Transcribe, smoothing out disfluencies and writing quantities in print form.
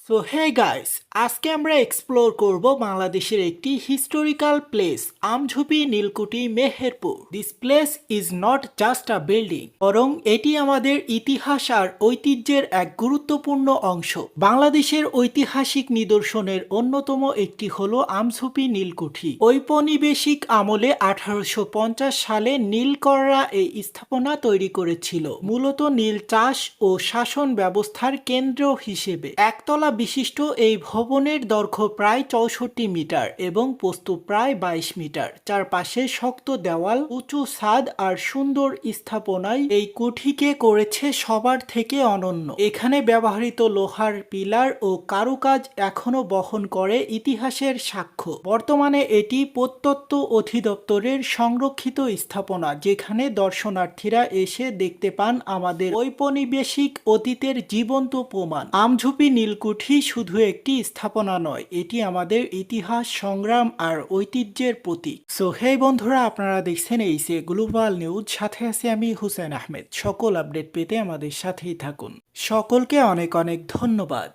So hey guys, আজকে আমরা explore করব বাংলাদেশের একটি historical place Amjhupi Neelkuthi Meherpur. This place is not just a building, বরং এটি আমাদের ইতিহাস আর ঐতিহ্যের এক গুরুত্বপূর্ণ অংশ। বাংলাদেশের ঐতিহাসিক নিদর্শনের অন্যতম একটি হলো আমঝুপি নীলকুঠি। ঔপনিবেশিক আমলে 1850 সালে নীলকররা এই স্থাপনা তৈরি করেছিল, মূলত নীল চাষ ও শাসন ব্যবস্থার কেন্দ্র হিসেবে। একতলা বিশিষ্ট এই ভবনের দৈর্ঘ্য প্রায় 64 মিটার এবং প্রস্থ প্রায় 22 মিটার। চারপাশে শক্ত দেওয়াল, উঁচু ছাদ আর সুন্দর স্থাপনায় এই কুঠিকে করেছে সবার থেকে অনন্য। এখানে ব্যবহৃত লোহার পিলার ও কারুকাজ এখনো বহন করে ইতিহাসের সাক্ষ্য। বর্তমানে এটি প্রত্নতত্ত্ব অধিদপ্তরের সংরক্ষিত স্থাপনা, যেখানে দর্শনার্থীরা এসে দেখতে পান আমাদের ঔপনিবেশিক অতীতের জীবন্ত প্রমাণ। আমঝুপি নীলকুঠি শুধু একটি স্থাপনা নয়, এটি আমাদের ইতিহাস, সংগ্রাম আর ঐতিহ্যের প্রতীক। সো হে বন্ধুরা, আপনারা দেখছেন এইসে গ্লোবাল নিউজ, সাথে আছি আমি হুসেন আহমেদ। সকল আপডেট পেতে আমাদের সাথেই থাকুন। সকলকে অনেক অনেক ধন্যবাদ।